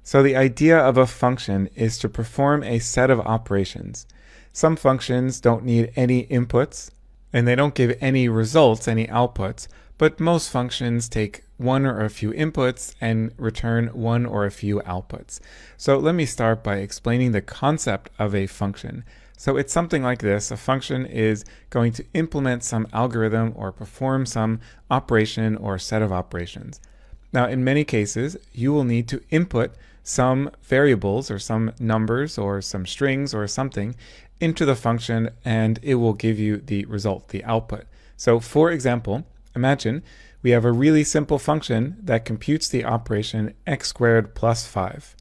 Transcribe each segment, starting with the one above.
So the idea of a function is to perform a set of operations. Some functions don't need any inputs, and they don't give any results, any outputs, but most functions take one or a few inputs and return one or a few outputs. So let me start by explaining the concept of a function. So it's something like this. A function is going to implement some algorithm or perform some operation or set of operations. Now, in many cases, you will need to input some variables or some numbers or some strings or something into the function, and it will give you the result, the output. So for example, imagine we have a really simple function that computes the operation x squared plus 5.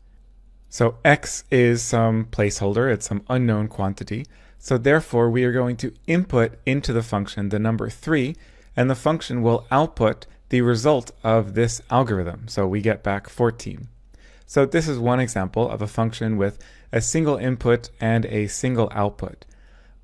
So x is some placeholder, it's some unknown quantity. So therefore, we are going to input into the function the number 3, and the function will output the result of this algorithm. So we get back 14. So this is one example of a function with a single input and a single output.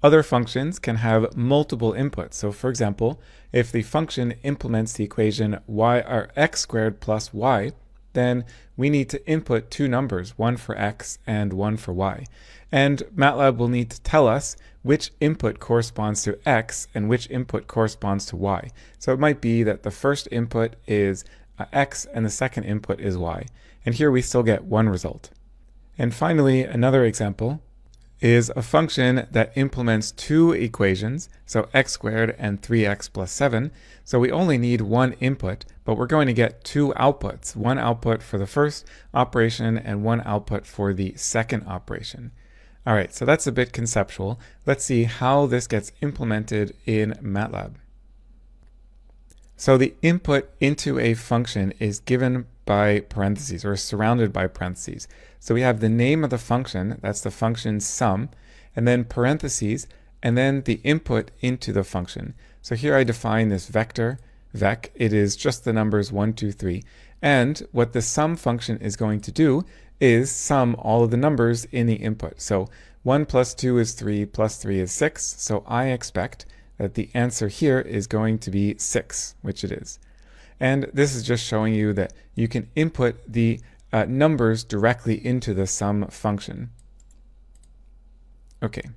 Other functions can have multiple inputs. So for example, if the function implements the equation y or x squared plus y, then we need to input two numbers, one for x and one for y. And Matlab will need to tell us which input corresponds to x and which input corresponds to y. So it might be that the first input is x and the second input is y. And here we still get one result. And finally, another example is a function that implements two equations, so x squared and 3x plus 7. So we only need one input, but we're going to get two outputs, one output for the first operation and one output for the second operation. All right, so that's a bit conceptual. Let's see how this gets implemented in Matlab. So the input into a function is given by parentheses or surrounded by parentheses. So we have the name of the function, that's the function sum, and then parentheses, and then the input into the function. So here I define this vector, vec. It is just the numbers 1, 2, 3. And what the sum function is going to do is sum all of the numbers in the input. So 1 plus 2 is 3, plus 3 is 6. So I expect that the answer here is going to be 6, which it is. And this is just showing you that you can input the numbers directly into the sum function. Okay.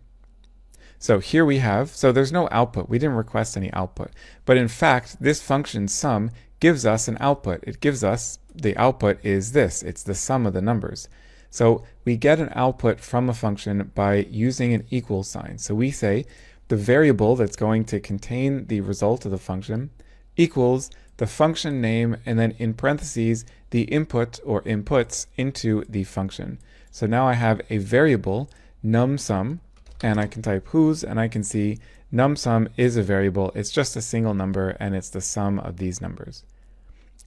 So here we have, so there's no output. We didn't request any output. But in fact, this function sum gives us an output. It gives us, the output is this. It's the sum of the numbers. So we get an output from a function by using an equal sign. So we say the variable that's going to contain the result of the function equals the function name, and then in parentheses, the input or inputs into the function. So now I have a variable, numSum, and I can type whos, and I can see numSum is a variable. It's just a single number, and it's the sum of these numbers.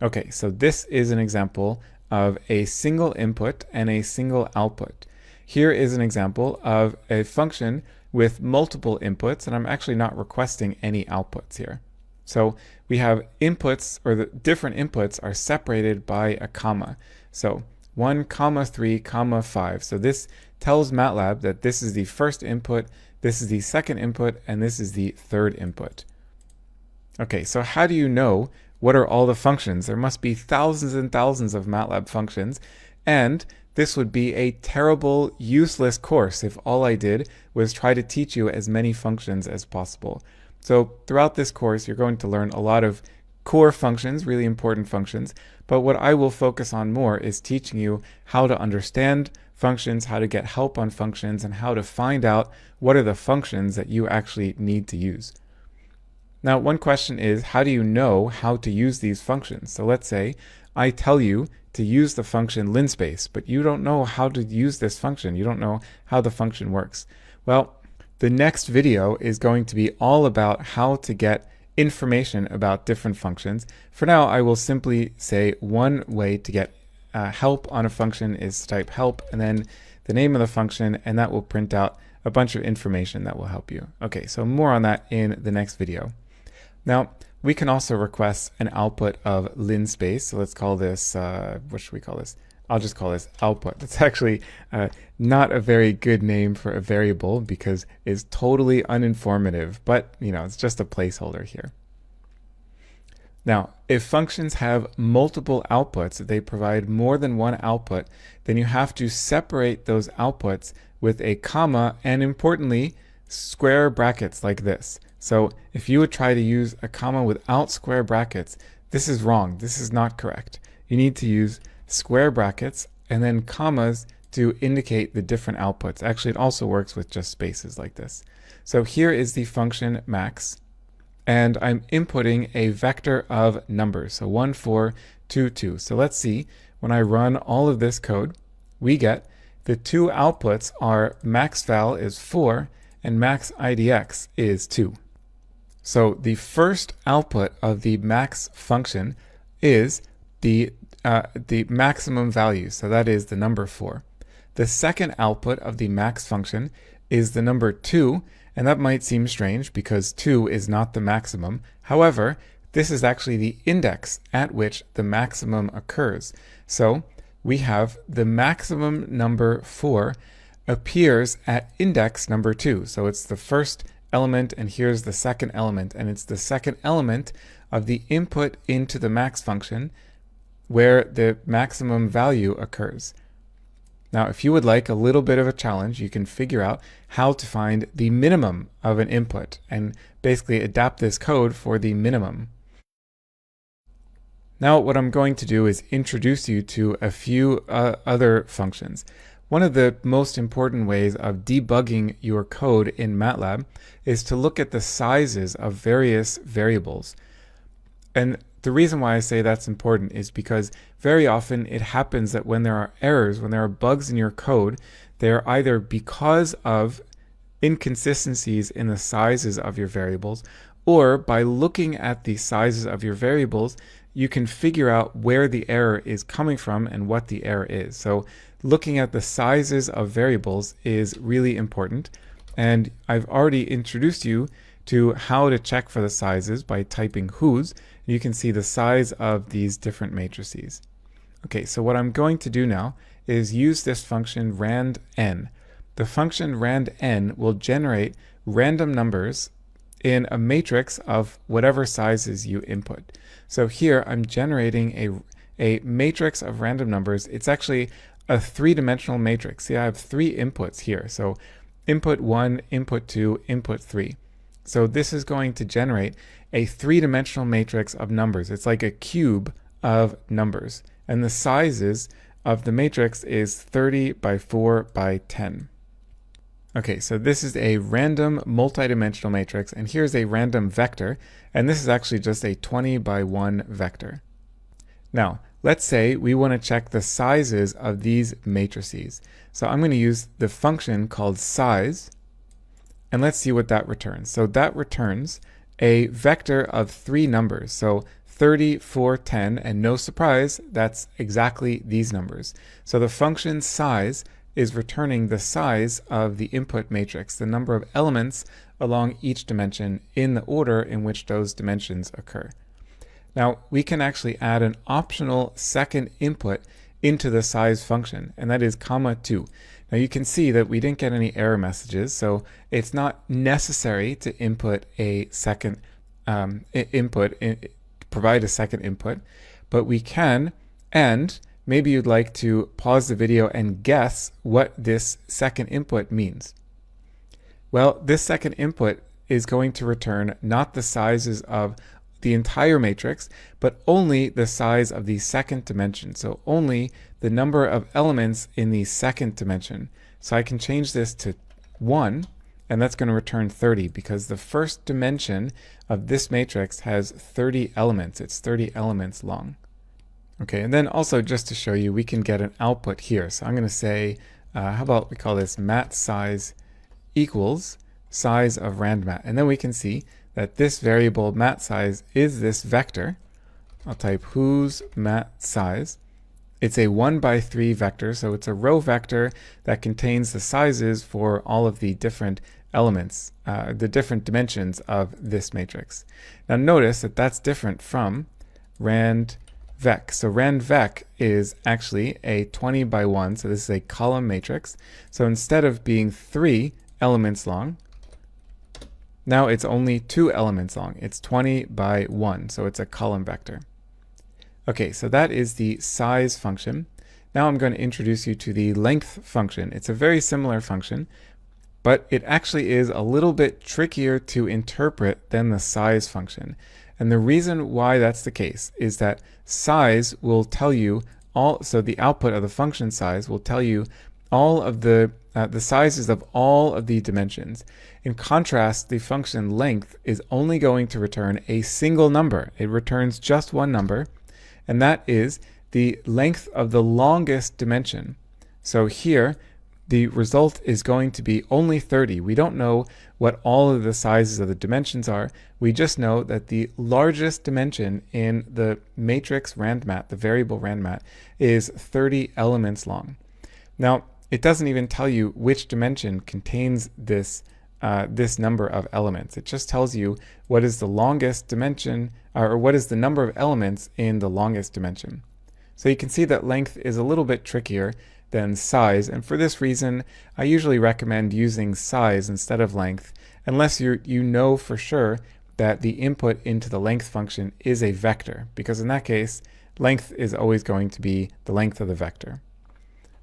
Okay, so this is an example of a single input and a single output. Here is an example of a function with multiple inputs, and I'm actually not requesting any outputs here. So we have inputs, or the different inputs are separated by a comma. So 1, 3, 5. So this tells Matlab that this is the first input, this is the second input, and this is the third input. Okay, so how do you know what are all the functions? There must be thousands and thousands of Matlab functions, and this would be a terrible, useless course if all I did was try to teach you as many functions as possible. So throughout this course, you're going to learn a lot of core functions, really important functions, but what I will focus on more is teaching you how to understand functions, how to get help on functions, and how to find out what are the functions that you actually need to use. Now, one question is, how do you know how to use these functions? So let's say I tell you to use the function linspace, but you don't know how to use this function. You don't know how the function works. Well, the next video is going to be all about how to get information about different functions. For now, I will simply say one way to get help on a function is to type help and then the name of the function, and that will print out a bunch of information that will help you. Okay, so more on that in the next video. Now, we can also request an output of linspace. So let's call this, what should we call this? I'll just call this output. That's actually not a very good name for a variable because it's totally uninformative, but you know, it's just a placeholder here. Now, if functions have multiple outputs, if they provide more than one output, then you have to separate those outputs with a comma and, importantly, square brackets like this. So if you would try to use a comma without square brackets, this is wrong. This is not correct. You need to use square brackets and then commas to indicate the different outputs. Actually, it also works with just spaces like this. So here is the function max, and I'm inputting a vector of numbers. So 1, 4, 2, 2. So let's see, when I run all of this code, we get the two outputs are maxval is 4 and maxidx is 2. So the first output of the max function is the maximum value. So that is the number 4. The second output of the max function is the number 2, and that might seem strange because 2 is not the maximum. However, this is actually the index at which the maximum occurs. So we have the maximum number 4 appears at index number 2. So it's the first element and here's the second element, and it's the second element of the input into the max function where the maximum value occurs. Now, if you would like a little bit of a challenge, you can figure out how to find the minimum of an input and basically adapt this code for the minimum. Now, what I'm going to do is introduce you to a few other functions. One of the most important ways of debugging your code in Matlab is to look at the sizes of various variables. And the reason why I say that's important is because very often it happens that when there are errors, when there are bugs in your code, they're either because of inconsistencies in the sizes of your variables, or by looking at the sizes of your variables, you can figure out where the error is coming from and what the error is. So looking at the sizes of variables is really important. And I've already introduced you to how to check for the sizes by typing whos. You can see the size of these different matrices. Okay, so what I'm going to do now is use this function rand_n. The function rand_n will generate random numbers in a matrix of whatever sizes you input. So here I'm generating a matrix of random numbers. It's actually a three-dimensional matrix. See, I have three inputs here. So input 1, input 2, input 3. So this is going to generate a three-dimensional matrix of numbers. It's like a cube of numbers. And the sizes of the matrix is 30 by 4 by 10. Okay, so this is a random multidimensional matrix, and here's a random vector, and this is actually just a 20 by 1 vector. Now, let's say we want to check the sizes of these matrices. So I'm going to use the function called size, and let's see what that returns. So that returns a vector of three numbers. So 30, 4, 10, and no surprise, that's exactly these numbers. So the function size is returning the size of the input matrix, the number of elements along each dimension in the order in which those dimensions occur. Now, we can actually add an optional second input into the size function, and that is comma 2. Now you can see that we didn't get any error messages, so it's not necessary to input a second provide a second input, but we can, and maybe you'd like to pause the video and guess what this second input means. Well, this second input is going to return not the sizes of the entire matrix, but only the size of the second dimension. So only the number of elements in the second dimension. So I can change this to 1, and that's going to return 30 because the first dimension of this matrix has 30 elements. It's 30 elements long. Okay, and then also just to show you, we can get an output here. So I'm going to say, how about we call this mat size equals size of randmat. And then we can see that this variable mat size is this vector. I'll type whos mat size. It's a 1 by 3 vector, so it's a row vector that contains the sizes for all of the different elements, the different dimensions of this matrix. Now notice that that's different from randvec. So randvec is actually a 20 by 1, so this is a column matrix. So instead of being 3 elements long, Now it's only 2 elements long. It's 20 by 1, so it's a column vector. Okay, so that is the size function. Now I'm going to introduce you to the length function. It's a very similar function, but it actually is a little bit trickier to interpret than the size function. And the reason why that's the case is that size will tell you so the output of the function size will tell you all of the sizes of all of the dimensions. In contrast, the function length is only going to return a single number. It returns just one number, and that is the length of the longest dimension. So here, the result is going to be only 30. We don't know what all of the sizes of the dimensions are. We just know that the largest dimension in the matrix randmat, the variable randmat, is 30 elements long. Now, it doesn't even tell you which dimension contains this number of elements. It just tells you what is the longest dimension, or what is the number of elements in the longest dimension. So you can see that length is a little bit trickier than size, and for this reason, I usually recommend using size instead of length, unless you know for sure that the input into the length function is a vector, because in that case, length is always going to be the length of the vector.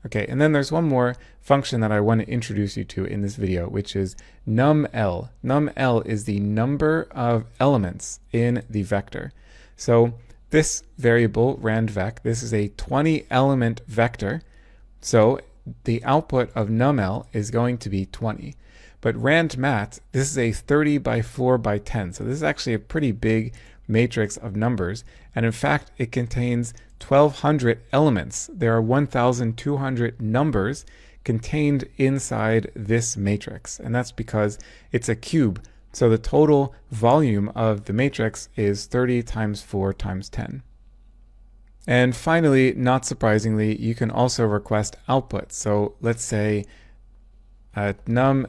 Okay, and then there's one more function that I want to introduce you to in this video, which is numL. numL is the number of elements in the vector. So this variable, randvec, this is a 20 element vector. So the output of numL is going to be 20. But randmat, this is a 30 by 4 by 10. So this is actually a pretty big matrix of numbers. And in fact, it contains 1,200 elements. There are 1,200 numbers contained inside this matrix. And that's because it's a cube. So the total volume of the matrix is 30 times 4 times 10. And finally, not surprisingly, you can also request output. So let's say numL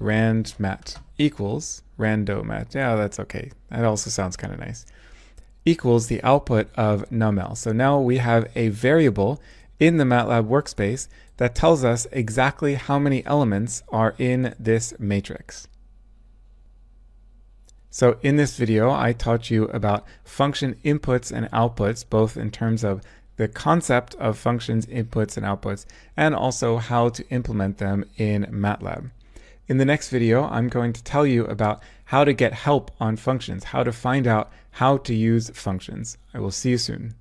randmat equals randomat. Yeah, that's okay. That also sounds kind of nice. Equals the output of numL. So now we have a variable in the Matlab workspace that tells us exactly how many elements are in this matrix. So in this video, I taught you about function inputs and outputs, both in terms of the concept of functions, inputs, and outputs, and also how to implement them in Matlab. In the next video, I'm going to tell you about how to get help on functions, how to find out how to use functions. I will see you soon.